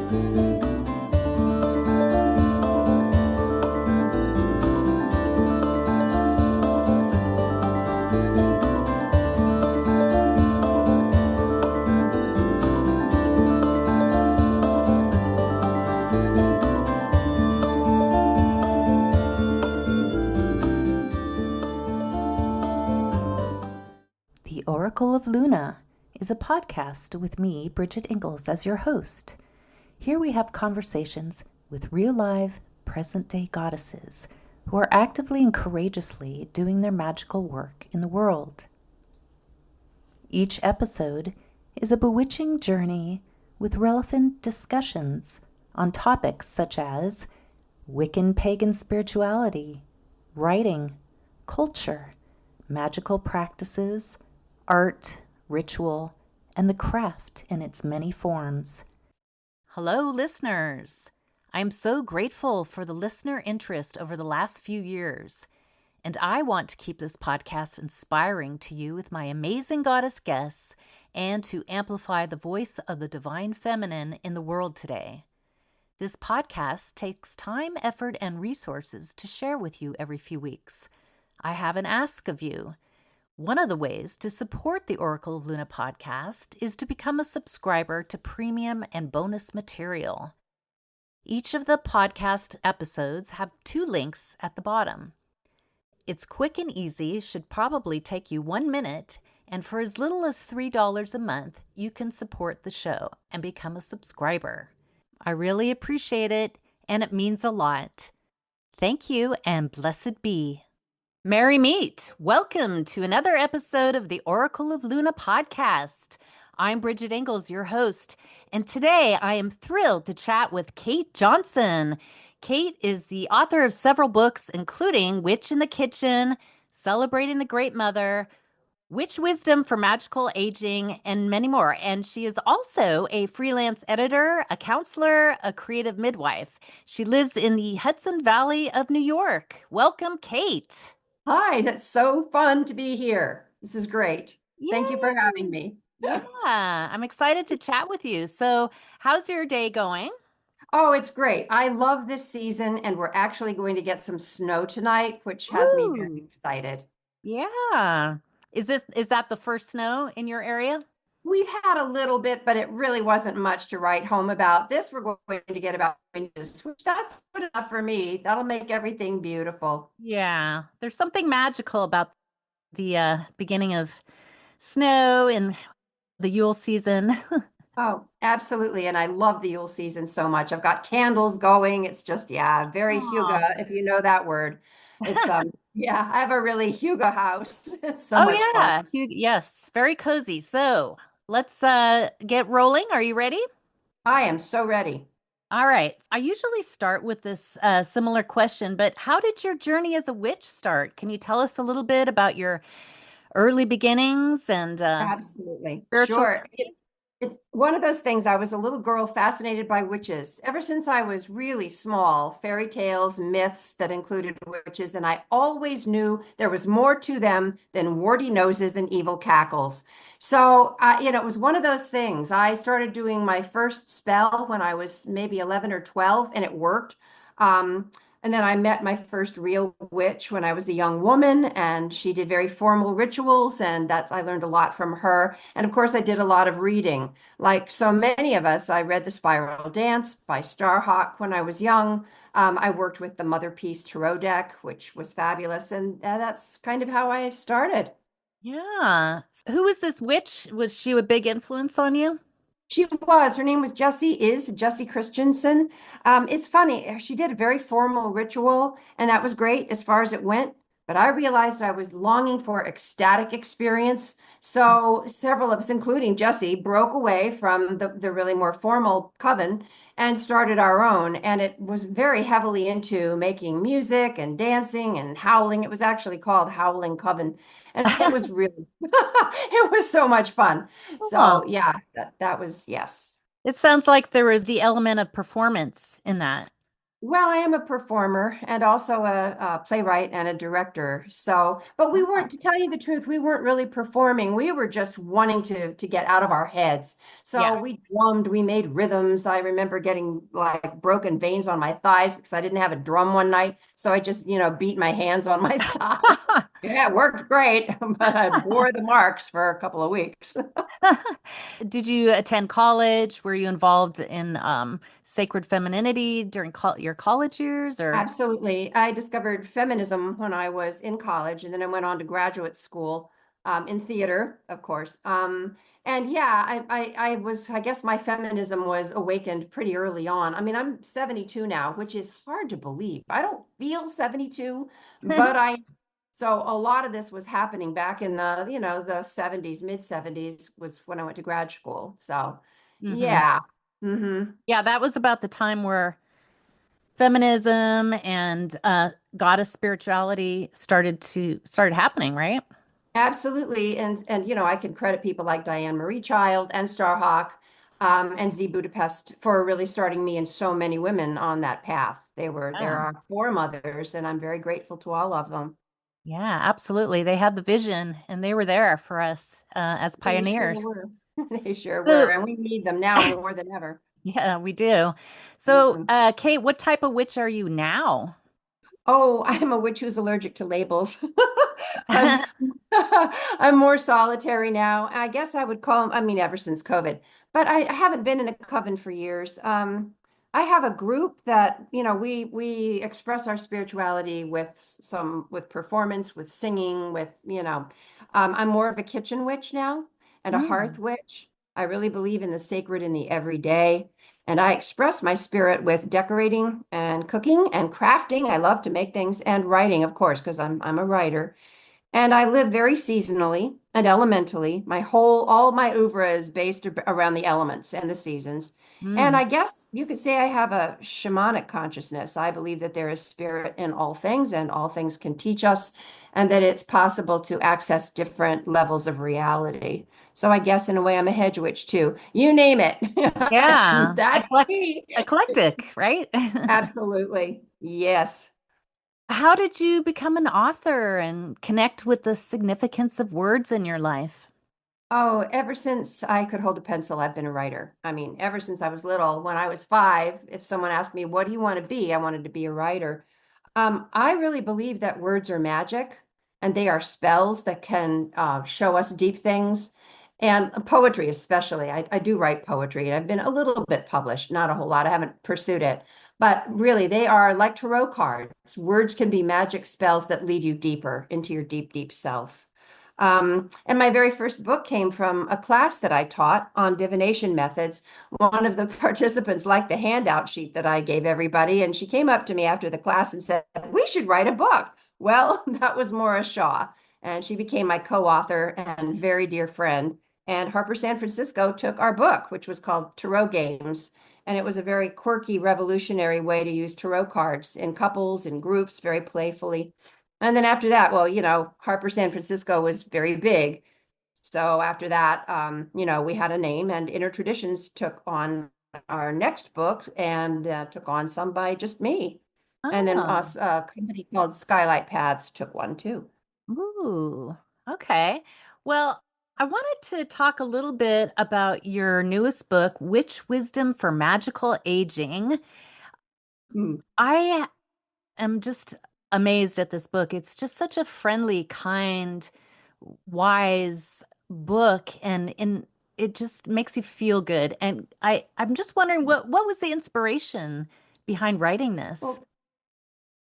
The Oracle of Luna is a podcast with me, Bridget Engels, as your host. Here we have conversations with real live, present-day goddesses who are actively and courageously doing their magical work in the world. Each episode is a bewitching journey with relevant discussions on topics such as Wiccan pagan spirituality, writing, culture, magical practices, art, ritual, and the craft in its many forms. Hello, listeners! I'm so grateful for the listener interest over the last few years, and I want to keep this podcast inspiring to you with my amazing goddess guests and to amplify the voice of the divine feminine in the world today. This podcast takes time, effort, and resources to share with you every few weeks. I have an ask of you. One of the ways to support the Oracle of Luna podcast is to become a subscriber to premium and bonus material. Each of the podcast episodes have 2 links at the bottom. It's quick and easy, should probably take you 1 minute, and for as little as $3 a month, you can support the show and become a subscriber. I really appreciate it, and it means a lot. Thank you, and blessed be. Merry meet! Welcome to another episode of the Oracle of Luna podcast. I'm Bridget Engels, your host, and today I am thrilled to chat with Cait Johnson. Cait is the author of several books, including Witch in the Kitchen, Celebrating the Great Mother, Witch Wisdom for Magical Aging, and many more. And she is also a freelance editor, a counselor, a creative midwife. She lives in the Hudson Valley of New York. Welcome, Cait. Hi, it's so fun to be here. This is great. Yay. Thank you for having me. Yeah, I'm excited to chat with you. So, how's your day going? Oh, it's great. I love this season, and we're actually going to get some snow tonight, which has me very Ooh, excited. yeah. Is that the first snow in your area? We've had a little bit, but it really wasn't much to write home about. This we're going to get about inches, which that's good enough for me. That'll make everything beautiful. Yeah, there's something magical about the beginning of snow and the Yule season. Oh, absolutely. And I love the Yule season so much. I've got candles going. It's just, yeah, very Aw. hygge, if you know that word. It's yeah, I have a really hygge house. It's so Oh much fun. yeah, yes, very cozy. So let's get rolling. Are you ready? I am so ready. All right. I usually start with this similar question, but how did your journey as a witch start? Can you tell us a little bit about your early beginnings and Absolutely. spiritual Sure. It's one of those things. I was a little girl fascinated by witches ever since I was really small, fairy tales, myths that included witches, and I always knew there was more to them than warty noses and evil cackles. So, it was one of those things. I started doing my first spell when I was maybe 11 or 12, and it worked. And then I met my first real witch when I was a young woman, and she did very formal rituals, and I learned a lot from her. And of course, I did a lot of reading. Like so many of us, I read The Spiral Dance by Starhawk when I was young. I worked with the Mother Peace Tarot deck, which was fabulous, and that's kind of how I started. Yeah. Who was this witch? Was she a big influence on you? She was. Her name was Jessie Christensen. It's funny. She did a very formal ritual, and that was great as far as it went. But I realized I was longing for ecstatic experience. So several of us, including Jessie, broke away from the really more formal coven and started our own. And it was very heavily into making music and dancing and howling. It was actually called Howling Coven. And it was really, it was so much fun. Oh, So yeah, that was yes. it sounds like there was the element of performance in that. Well, I am a performer and also a playwright and a director. So, but we Oh, weren't, to tell you the truth, we weren't really performing. We were just wanting to get out of our heads. yeah. So we drummed, we made rhythms. I remember getting like broken veins on my thighs because I didn't have a drum one night. So I just, beat my hands on my thighs. Yeah, it worked great, but I bore the marks for a couple of weeks. Did you attend college? Were you involved in sacred femininity during your college years or? Absolutely. I discovered feminism when I was in college, and then I went on to graduate school in theater, of course. And yeah, I guess my feminism was awakened pretty early on. I mean, I'm 72 now, which is hard to believe. I don't feel 72, but so a lot of this was happening back in the 70s, mid 70s was when I went to grad school. So Hmm. yeah. Hmm. Yeah, that was about the time where feminism and goddess spirituality started happening, right? Absolutely. And I can credit people like Diane Marie Child and Starhawk and Z Budapest for really starting me and so many women on that path. There Yeah. are four mothers, and I'm very grateful to all of them. Yeah, absolutely. They had the vision and they were there for us as They sure pioneers. were. They sure were. So, And we need them now more than ever. yeah, we do. So, Mhm. Kate, what type of witch are you now? Oh, I'm a witch who's allergic to labels. I'm I'm more solitary now. I guess I would call, I mean, ever since COVID, but I haven't been in a coven for years. I have a group that, we express our spirituality with performance, with singing, I'm more of a kitchen witch now and a hearth Mm, witch. I really believe in the sacred in the everyday. And I express my spirit with decorating and cooking and crafting. I love to make things and writing, of course, because I'm a writer. And I live very seasonally and elementally. All my oeuvre is based around the elements and the seasons. And mm. I guess you could say I have a shamanic consciousness. I believe that there is spirit in all things and all things can teach us, and that it's possible to access different levels of reality. So I guess in a way I'm a hedge witch too. You name it. Yeah, That's me. eclectic, right? Absolutely. Yes. How did you become an author and connect with the significance of words in your life? Oh, ever since I could hold a pencil, I've been a writer. I mean, ever since I was little, when I was 5, if someone asked me, "What do you want to be?" I wanted to be a writer. I really believe that words are magic and they are spells that can show us deep things. And poetry, especially. I do write poetry and I've been a little bit published, not a whole lot. I haven't pursued it. But really, they are like tarot cards. Words can be magic spells that lead you deeper into your deep, deep self. And my very first book came from a class that I taught on divination methods. One of the participants liked the handout sheet that I gave everybody, and she came up to me after the class and said, "We should write a book." Well, that was Maura Shaw, and she became my co-author and very dear friend. And Harper San Francisco took our book, which was called Tarot Games. And it was a very quirky, revolutionary way to use tarot cards in couples and groups, very playfully. And then after that, well, Harper San Francisco was very big. So after that, we had a name, and Inner Traditions took on our next book and took on some by just me. And then Oh, a company called Skylight Paths took one too. ooh, okay. Well, I wanted to talk a little bit about your newest book, Witch Wisdom for Magical Aging. Hmm. I am just amazed at this book. It's just such a friendly, kind, wise book, and it just makes you feel good. And I'm just wondering what was the inspiration behind writing this? Well,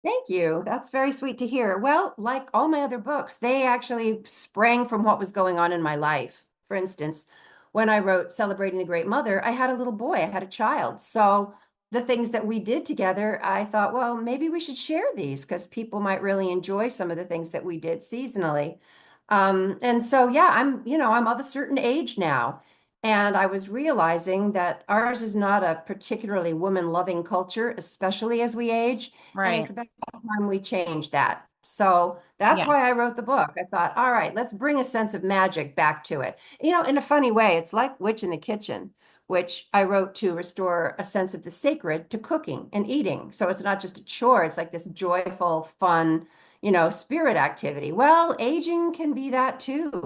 thank you. That's very sweet to hear. Well, like all my other books, they actually sprang from what was going on in my life. For instance, when I wrote Celebrating the Great Mother, I had a little boy, I had a child. So the things that we did together, I thought, well, maybe we should share these because people might really enjoy some of the things that we did seasonally. And so, yeah, I'm of a certain age now. And I was realizing that ours is not a particularly woman-loving culture, especially as we age. And it's Right. about time we change that. So that's Yeah. why I wrote the book. I thought, all right, let's bring a sense of magic back to it. In a funny way, it's like Witch in the Kitchen. which I wrote to restore a sense of the sacred to cooking and eating. So it's not just a chore, it's like this joyful, fun, spirit activity. Well, aging can be that too.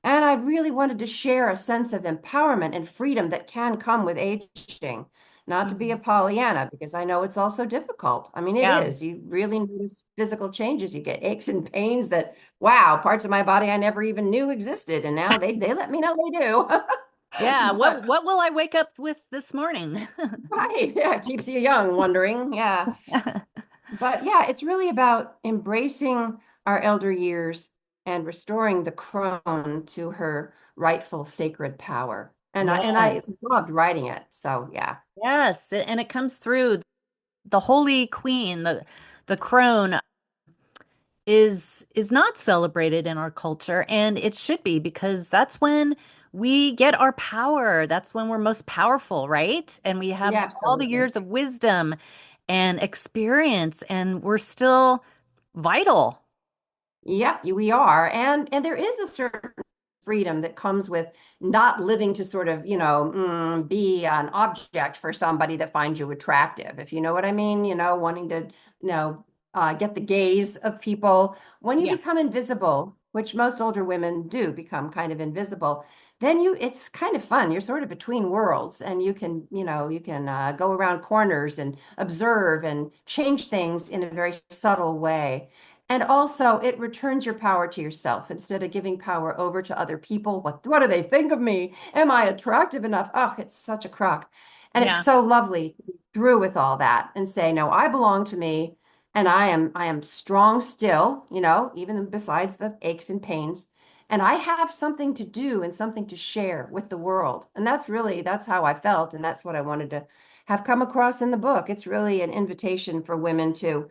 And I really wanted to share a sense of empowerment and freedom that can come with aging. Not to be a Mhm. Pollyanna, because I know it's also difficult. I mean, it Yeah. is. You really notice physical changes. You get aches and pains that, wow, parts of my body I never even knew existed. And now they let me know they do. Yeah. But What will I wake up with this morning? right, yeah, it keeps you young, wondering. Yeah. But yeah, it's really about embracing our elder years and restoring the crone to her rightful sacred power. And I Yes. loved writing it. So yeah. Yes. And it comes through the Holy Queen, the crone is not celebrated in our culture, and it should be because that's when we get our power. That's when we're most powerful, right? And we Yeah, have all the absolutely. years of wisdom and experience, and we're still vital. Yep, we are. And there is a certain freedom that comes with not living to sort of, be an object for somebody that finds you attractive, if you know what I mean, wanting to, get the gaze of people. When you Yeah. become invisible, which most older women do become kind of invisible, then it's kind of fun. You're sort of between worlds and you can go around corners and observe and change things in a very subtle way. And also, it returns your power to yourself instead of giving power over to other people. What do they think of me? Am I attractive enough? Oh, it's such a crock. And it's Yeah. so lovely to be through with all that and say, no, I belong to me and I am strong still, even besides the aches and pains. And I have something to do and something to share with the world. And that's how I felt. And that's what I wanted to have come across in the book. It's really an invitation for women to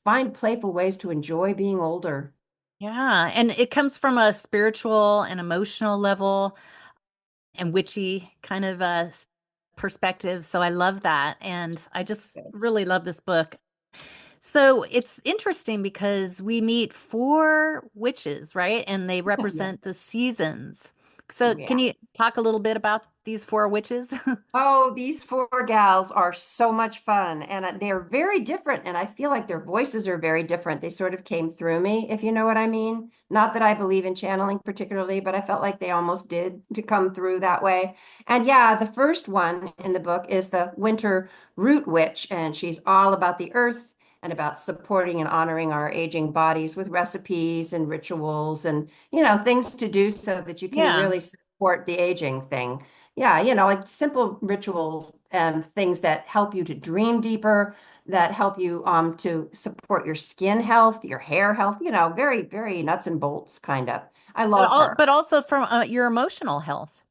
find playful ways to enjoy being older. Yeah. And it comes from a spiritual and emotional level and witchy kind of perspective. So I love that. And I just really love this book. So it's interesting because we meet four witches, right? And they Yeah. represent the seasons. So can Yeah. you talk a little bit about these four witches? Oh, these four gals are so much fun and they're very different. And I feel like their voices are very different. They sort of came through me, if you know what I mean. Not that I believe in channeling particularly, but I felt like they almost did to come through that way. And yeah, the first one in the book is the Winter Root Witch, and she's all about the earth and about supporting and honoring our aging bodies with recipes and rituals and, things to do so that you can Yeah. really support the aging thing. Yeah, like simple ritual things that help you to dream deeper, that help you to support your skin health, your hair health, very, very nuts and bolts kind of. I love her. But also from your emotional health.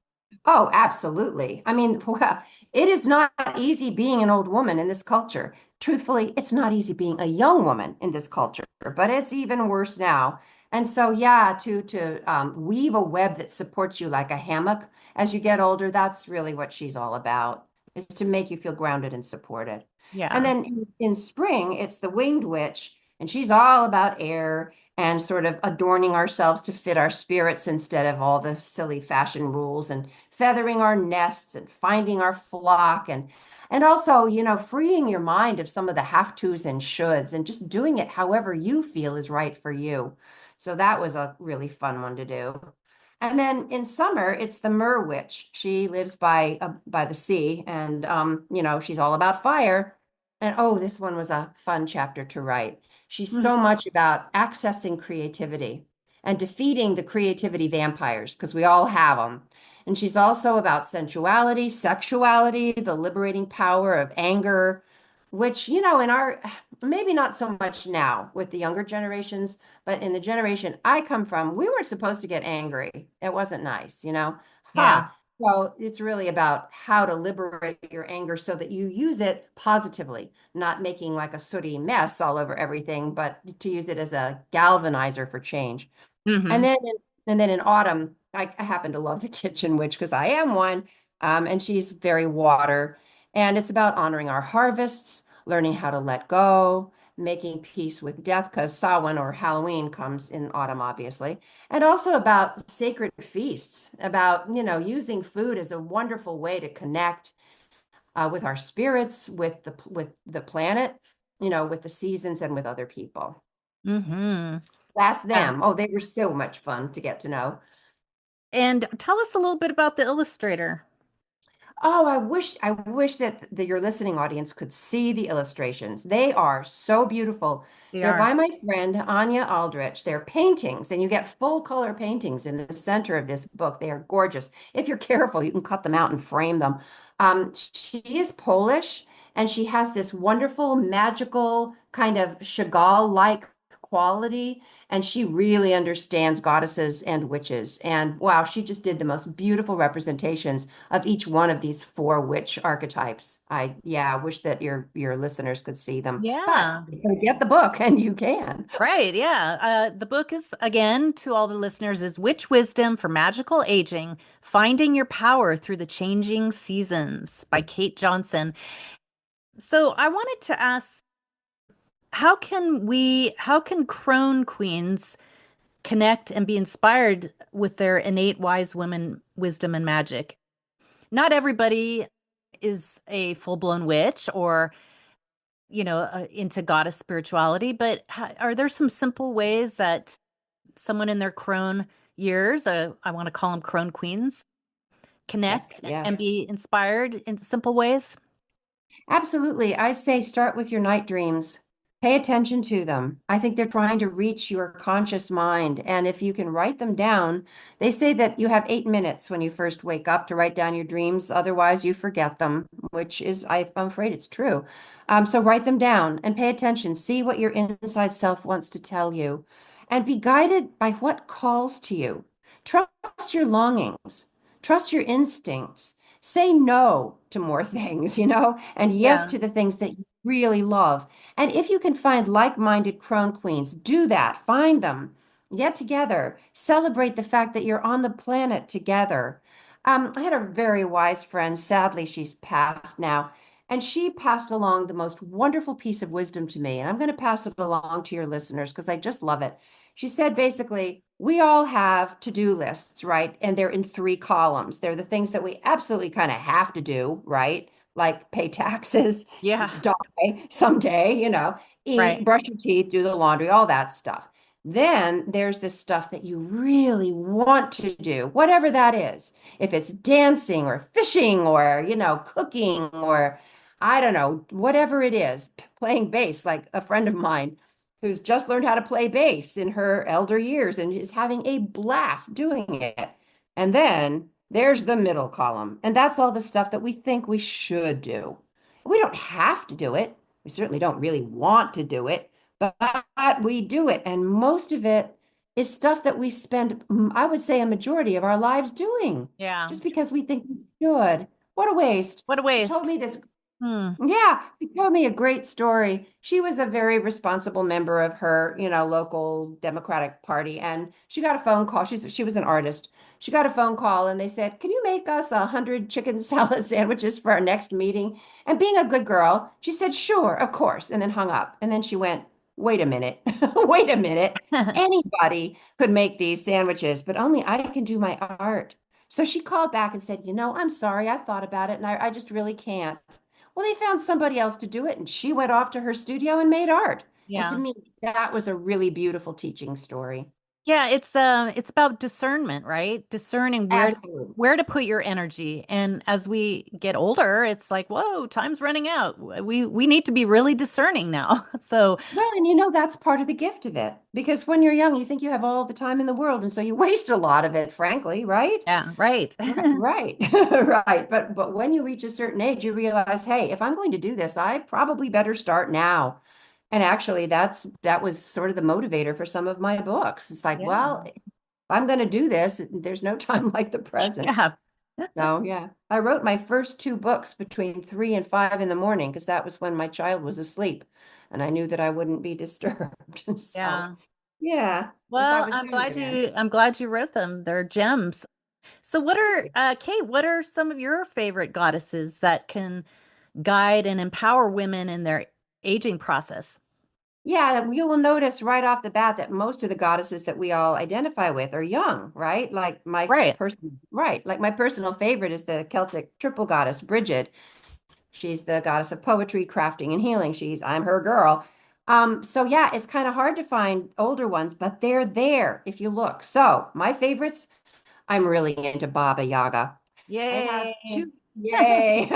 Oh, absolutely. I mean, well, it is not easy being an old woman in this culture. Truthfully, it's not easy being a young woman in this culture, but it's even worse now. And so, yeah, to weave a web that supports you like a hammock as you get older, that's really what she's all about, is to make you feel grounded and supported. And Yeah. then in spring, it's the winged witch, and she's all about air and sort of adorning ourselves to fit our spirits instead of all the silly fashion rules and feathering our nests and finding our flock and also, freeing your mind of some of the have tos and shoulds and just doing it however you feel is right for you. So that was a really fun one to do. And then in summer, it's the Mer Witch. She lives by the sea, and she's all about fire. And oh, this one was a fun chapter to write. She's so Mhm. much about accessing creativity and defeating the creativity vampires because we all have them. And she's also about sensuality, sexuality, the liberating power of anger, which, in our, maybe not so much now with the younger generations, but in the generation I come from, we weren't supposed to get angry. It wasn't nice. Yeah. Ha. So it's really about how to liberate your anger so that you use it positively, not making like a sooty mess all over everything, but to use it as a galvanizer for change. And Hmm. then in autumn, I happen to love the kitchen witch because I am one. And she's very water. And it's about honoring our harvests, learning how to let go, making peace with death because Samhain or Halloween comes in autumn, obviously, and also about sacred feasts, about, using food as a wonderful way to connect with our spirits, with the planet, with the seasons and with other people. Mm-hmm. That's Yeah. them. Oh, they were so much fun to get to know. And tell us a little bit about the illustrator. Oh, I wish that your listening audience could see the illustrations. They are so beautiful. They They're are. by my friend Anya Aldrich. They're paintings, and you get full color paintings in the center of this book. They are gorgeous. If you're careful, you can cut them out and frame them. She is Polish, and she has this wonderful, magical kind of Chagall-like quality, and she really understands goddesses and witches. And wow, she just did the most beautiful representations of each one of these four witch archetypes. Yeah, I wish that your listeners could see them, but Yeah. you can get the book and you can. Right. Yeah. The book is, again, to all the listeners, is Witch Wisdom for Magical Aging, Finding Your Power Through the Changing Seasons by Cait Johnson. So I wanted to ask, how can crone queens connect and be inspired with their innate wise women wisdom and magic? Not everybody is a full-blown witch or, into goddess spirituality, but are there some simple ways that someone in their crone years, I want to call them crone queens, Yes, connect and yes. be inspired in simple ways? Absolutely. I say start with your night dreams. Pay attention to them. I think they're trying to reach your conscious mind. And if you can write them down, they say that you have 8 minutes when you first wake up to write down your dreams. Otherwise, you forget them, which is, I'm afraid it's true. So write them down and pay attention. See what your inside self wants to tell you and be guided by what calls to you. Trust your longings, trust your instincts. Say no to more things, and yes Yeah. to the things that you really love. And if you can find like-minded crone queens, do that. Find them. Get together. Celebrate the fact that you're on the planet together. I had a very wise friend. Sadly, she's passed now. And she passed along the most wonderful piece of wisdom to me. And I'm going to pass it along to your listeners because I just love it. She said basically, we all have to-do lists, right? And they're in three columns. They're the things that we absolutely kind of have to do, right? Like pay taxes, Yeah. die someday, eat, Right. brush your teeth, do the laundry, all that stuff. Then there's this stuff that you really want to do, whatever that is. If it's dancing or fishing or, cooking or I don't know, whatever it is, playing bass, like a friend of mine who's just learned how to play bass in her elder years and is having a blast doing it. And then there's the middle column, and that's all the stuff that we think we should do. We don't have to do it. We certainly don't really want to do it, but we do it. And most of it is stuff that we spend, I would say, a majority of our lives doing Yeah. just because we think we should. What a waste. What a She told waste. me this Hmm. yeah, she told me a great story. She was a very responsible member of her, local Democratic Party, and she got a phone call. She was an artist. She got a phone call, and they said, "Can you make us 100 chicken salad sandwiches for our next meeting?" And being a good girl, she said, "Sure, of course," and then hung up. And then she went, "Wait a minute, wait a minute. Anybody could make these sandwiches, but only I can do my art." So she called back and said, "I'm sorry, I thought about it, and I just really can't." Well, they found somebody else to do it, and she went off to her studio and made art. And to Yeah. me, that was a really beautiful teaching story. Yeah, it's about discernment, right? Discerning Absolutely. where to put your energy. And as we get older, it's like, whoa, time's running out. We need to be really discerning now. So, Well, and that's part of the gift of it. Because when you're young, you think you have all the time in the world, and so you waste a lot of it, frankly, right? yeah, right. Right. Right. But when you reach a certain age, you realize, hey, if I'm going to do this, I probably better start now. And actually, that was sort of the motivator for some of my books. It's like, Yeah. well, if I'm going to do this, there's no time like the present. Yeah. So, yeah, I wrote my first two books between 3 and 5 in the morning because that was when my child was asleep, and I knew that I wouldn't be disturbed. So, Yeah. yeah, as I Well, was doing it then. I'm glad you wrote them. They're gems. So Kate, what are some of your favorite goddesses that can guide and empower women in their aging process? Yeah, you will notice right off the bat that most of the goddesses that we all identify with are young, right? Right. Like my personal favorite is the Celtic triple goddess, Bridget. She's the goddess of poetry, crafting, and healing. I'm her girl. So yeah, it's kind of hard to find older ones, but they're there if you look. So my favorites, I'm really into Baba Yaga. I have Yay. two. Yay.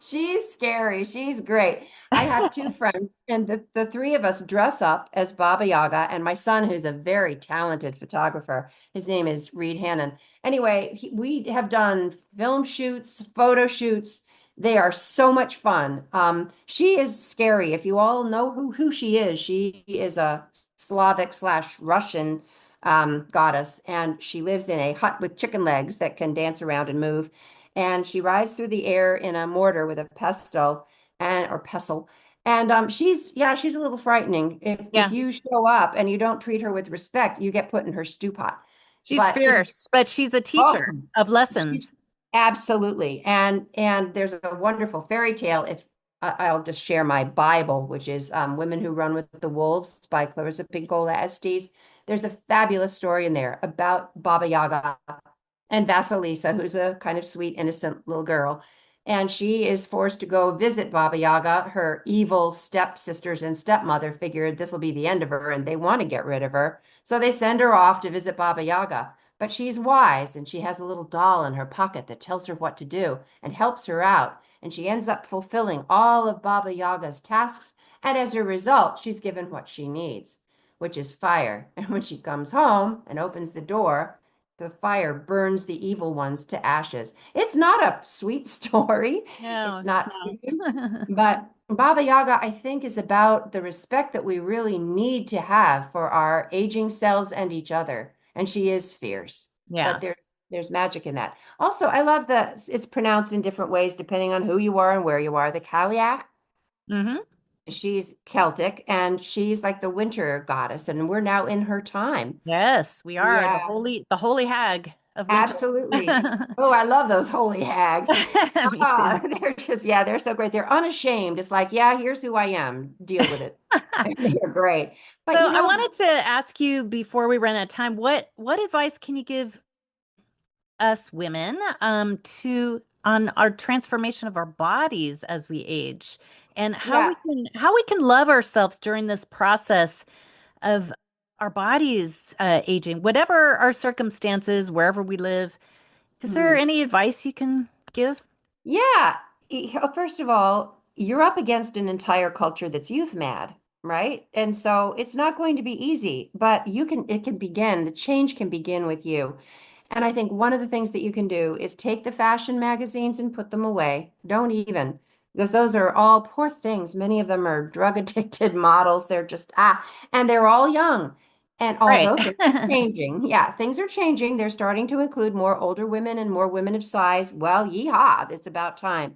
She's scary. She's great. I have two friends, and the three of us dress up as Baba Yaga, and my son, who's a very talented photographer, his name is Reed Hannon. Anyway, we have done film shoots, photo shoots. They are so much fun. She is scary. If you all know who she is a Slavic slash Russian goddess, and she lives in a hut with chicken legs that can dance around and move. And she rides through the air in a mortar with a pestle and or pestle. And she's a little frightening. If Yeah. you show up and you don't treat her with respect, you get put in her stew pot. She's But if fierce, but she's a oh, teacher of lessons. she's absolutely. And there's a wonderful fairy tale. If I'll just share my Bible, which is Women Who Run with the Wolves by Clarissa Pinkola Estes. There's a fabulous story in there about Baba Yaga and Vasilisa, who's a kind of sweet, innocent little girl. And she is forced to go visit Baba Yaga. Her evil stepsisters and stepmother figured this will be the end of her and they want to get rid of her. So they send her off to visit Baba Yaga. But she's wise and she has a little doll in her pocket that tells her what to do and helps her out. And she ends up fulfilling all of Baba Yaga's tasks. And as a result, she's given what she needs, which is fire. And when she comes home and opens the door, the fire burns the evil ones to ashes. It's not a sweet story. No, It's it's not pretty, not. but Baba Yaga, I think, is about the respect that we really need to have for our aging selves and each other. And she is fierce, but Yes. there's magic in that. Also, I love that it's pronounced in different ways depending on who you are and where you are. The Cailleach, Hmm. she's Celtic and she's like the winter goddess, and we're now in her time. Yes, we are Yeah. the holy hag of winter. Absolutely. Oh, I love those holy hags. Me too. They're so great. They're unashamed. It's like, yeah, here's who I am. Deal with it. They're great. So But I wanted to ask you before we run out of time, what advice can you give us women to on our transformation of our bodies as we age and yeah. how we can love ourselves during this process of our bodies aging, whatever our circumstances, wherever we live. Is there Mhm. any advice you can give? Yeah. First of all, you're up against an entire culture that's youth mad, right? And so it's not going to be easy, but it can begin, the change can begin with you. And I think one of the things that you can do is take the fashion magazines and put them away. Don't even, because those are all poor things. Many of them are drug addicted models. They're just, and they're all young. And Right. although things are changing, yeah, things are changing. They're starting to include more older women and more women of size. Well, yeehaw, it's about time.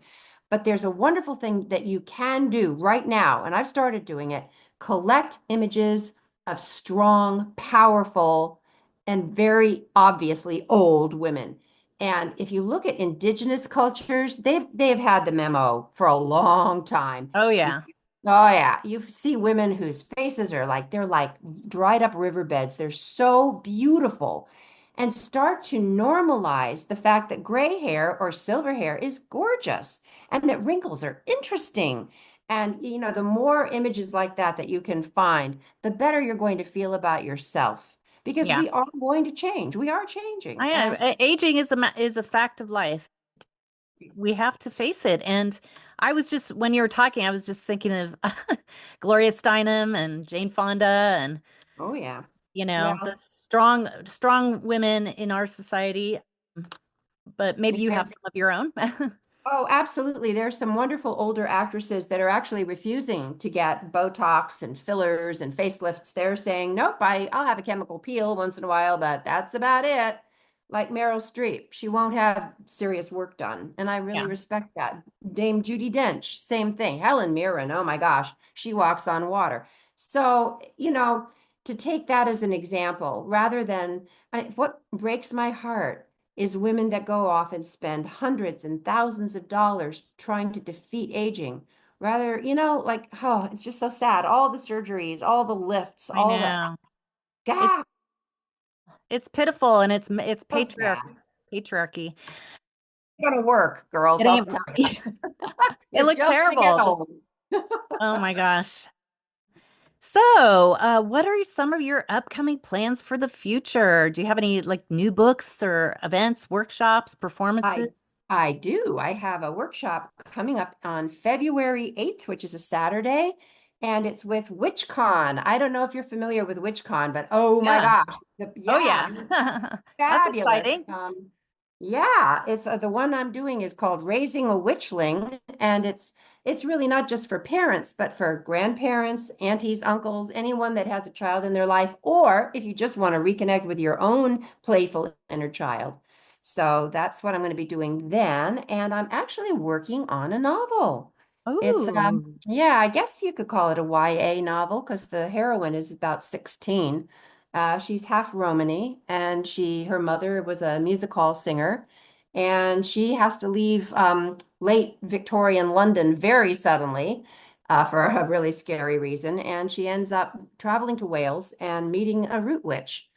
But there's a wonderful thing that you can do right now, and I've started doing it. Collect images of strong, powerful, and very obviously old women. And if you look at indigenous cultures, they've had the memo for a long time. Oh You, yeah. oh yeah, you see women whose faces are like they're like dried up riverbeds. They're so beautiful. And start to normalize the fact that gray hair or silver hair is gorgeous and that wrinkles are interesting. And the more images like that that you can find, the better you're going to feel about yourself because Yeah. we are going to change. We are changing. And Aging is is a fact of life. We have to face it. And I was just when you were talking, I was just thinking of Gloria Steinem and Jane Fonda and oh yeah. the Well, strong women in our society. But maybe you have there some of your own. Oh, absolutely. There's some wonderful older actresses that are actually refusing to get Botox and fillers and facelifts. They're saying, nope, I'll have a chemical peel once in a while, but that's about it. Like Meryl Streep, she won't have serious work done. And I really Yeah. respect that. Dame Judi Dench, same thing. Helen Mirren, oh my gosh, she walks on water. So, to take that as an example, rather than what breaks my heart is women that go off and spend hundreds and thousands of dollars trying to defeat aging rather, like, oh, it's just so sad. All the surgeries, all the lifts, I all the, know. It's God, it's pitiful and it's so sad. patriarchy It's gonna work, girls. getting I'll it. tell you. It It's looked just gonna get terrible. old. Oh my gosh. So, what are some of your upcoming plans for the future? Do you have any like new books or events, workshops, I performances? I do. I have a workshop coming up on February 8th, which is a Saturday, and it's with WitchCon. I don't know if you're familiar with WitchCon, but oh my Yeah. gosh. Oh Yeah, yeah. That's fabulous. exciting. Yeah, it's the one I'm doing is called Raising a Witchling, and it's really not just for parents, but for grandparents, aunties, uncles, anyone that has a child in their life, or if you just want to reconnect with your own playful inner child. So that's what I'm going to be doing then, and I'm actually working on a novel. It's Oh. yeah, I guess you could call it a YA novel because the heroine is about 16. She's half Romany, and her mother was a music hall singer, and she has to leave late Victorian London very suddenly for a really scary reason, and she ends up traveling to Wales and meeting a root witch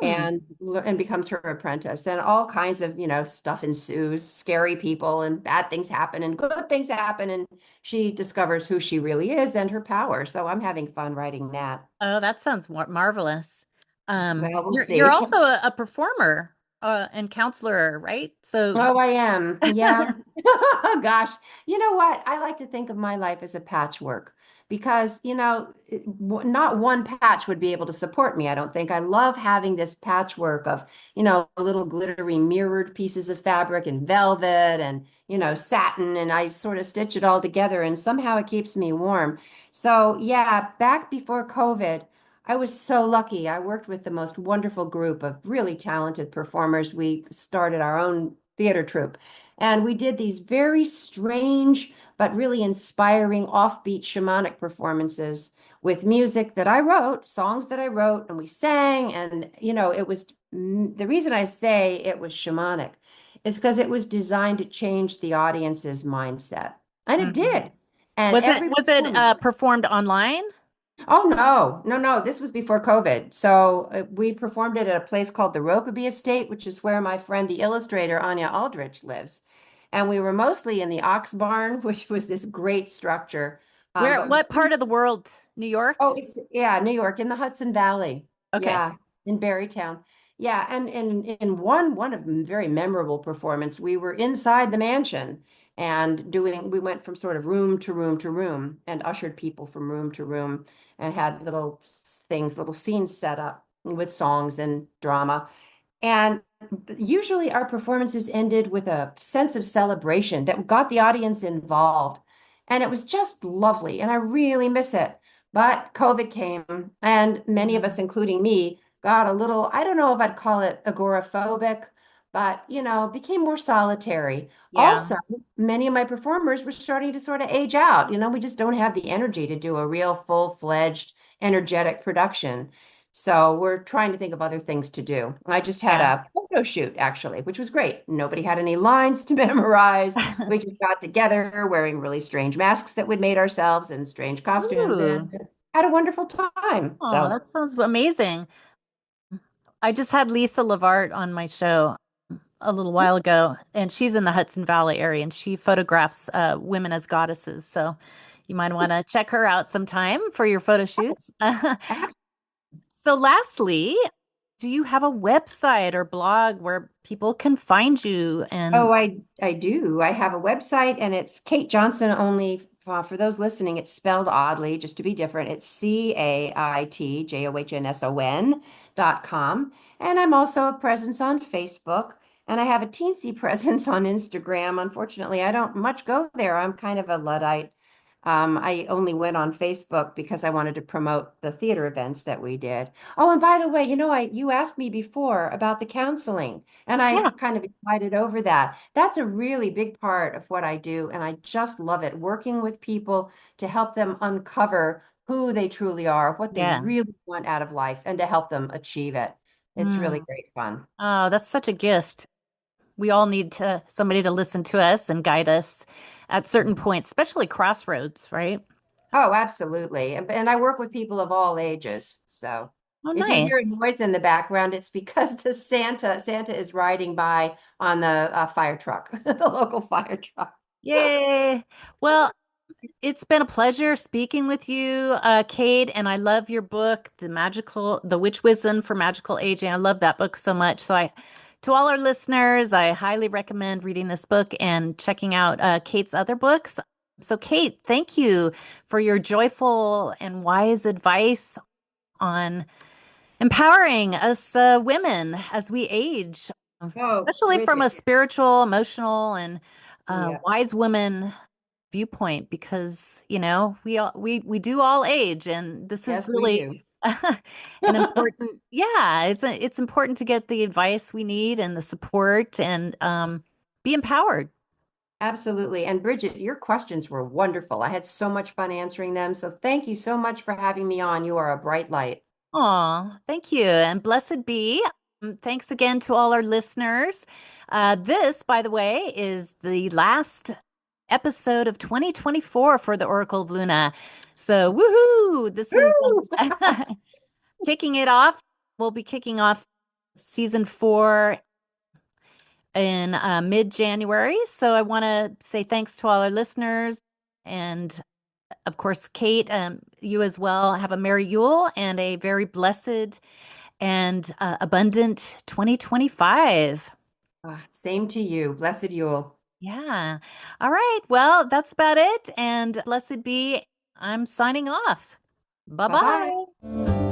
Hmm. and becomes her apprentice, and all kinds of stuff ensues. Scary people and bad things happen and good things happen, and she discovers who she really is and her power. So I'm having fun writing that. Oh, that sounds marvelous. Well, we'll You're see. also a performer and counselor, right? So, Oh, I am. Yeah. Oh, gosh. You know what? I like to think of my life as a patchwork because, not one patch would be able to support me, I don't think. I love having this patchwork of, little glittery mirrored pieces of fabric and velvet and, satin, and I sort of stitch it all together and somehow it keeps me warm. So, yeah, back before COVID, I was so lucky. I worked with the most wonderful group of really talented performers. We started our own theater troupe, and we did these very strange but really inspiring offbeat shamanic performances with music that I wrote, songs that I wrote, and we sang. And, it was the reason I say it was shamanic is because it was designed to change the audience's mindset. And it mhm. did. And every Was it performance. performed online? Oh no, no, no. This was before COVID. So we performed it at a place called the Rokeby Estate, which is where my friend, the illustrator Anya Aldrich, lives. And we were mostly in the Ox Barn, which was this great structure. But What part of the world? New York? oh, it's yeah, New York in the Hudson Valley. Okay. Yeah, in Barrytown. Yeah, and in one of them very memorable performance, we were inside the mansion and we went from sort of room to room to room and ushered people from room to room and had little scenes set up with songs and drama. And usually our performances ended with a sense of celebration that got the audience involved. And it was just lovely. And I really miss it. But COVID came, and many of us, Mm. including me, got a little, I don't know if I'd call it agoraphobic, but, became more solitary. Yeah. Also, many of my performers were starting to sort of age out. We just don't have the energy to do a real full-fledged, energetic production. So we're trying to think of other things to do. I just had Yeah. a photo shoot actually, which was great. Nobody had any lines to memorize. We just got together wearing really strange masks that we'd made ourselves and strange costumes and Ooh. had a wonderful time. Oh, So, that sounds amazing. I just had Lisa Lavart on my show a little while ago, and she's in the Hudson Valley area, and she photographs women as goddesses. So you might want to check her out sometime for your photo shoots. So lastly, do you have a website or blog where people can find you? oh, And I do. I have a website and it's Cait Johnson only. For those listening, it's spelled oddly, just to be different. It's CaitJohnson.com. And I'm also a presence on Facebook. And I have a teensy presence on Instagram. Unfortunately, I don't much go there. I'm kind of a Luddite. I only went on Facebook because I wanted to promote the theater events that we did. Oh, and by the way, you asked me before about the counseling. And I yeah, kind of invited over that. That's a really big part of what I do, and I just love it, working with people to help them uncover who they truly are, what they yeah. really want out of life, and to help them achieve it. It's really Mm. great fun. Oh, that's such a gift. We all need somebody to listen to us and guide us. at certain points, especially crossroads, right? Oh, absolutely. And I work with people of all ages. So Oh, if you hear nice. noise in the background, it's because the Santa is riding by on the fire truck, the local fire truck. Yay. Well, it's been a pleasure speaking with you, Cade, and I love your book, The Witch Wisdom for Magical Aging. I love that book so much. To all our listeners, I highly recommend reading this book and checking out Kate's other books. So, Kate, thank you for your joyful and wise advice on empowering us women as we age, Oh, especially from a Bridget. spiritual, emotional, and Yeah. wise woman viewpoint, because we do all age, and this is Yes, we really do. an important, yeah, it's important to get the advice we need and the support and be empowered. Absolutely. And Bridget, your questions were wonderful. I had so much fun answering them. So thank you so much for having me on. You are a bright light. Aw, thank you. And blessed be. Thanks again to all our listeners. This, by the way, is the last episode of 2024 for the Oracle of Luna. So, woohoo! This is Woo! kicking it off. We'll be kicking off season 4 in mid-January. So, I want to say thanks to all our listeners. And of course, Cait, you as well. Have a Merry Yule and a very blessed and abundant 2025. Same to you. Blessed Yule. Yeah. All right. Well, that's about it. And blessed be. I'm signing off. Bye Bye-bye. bye.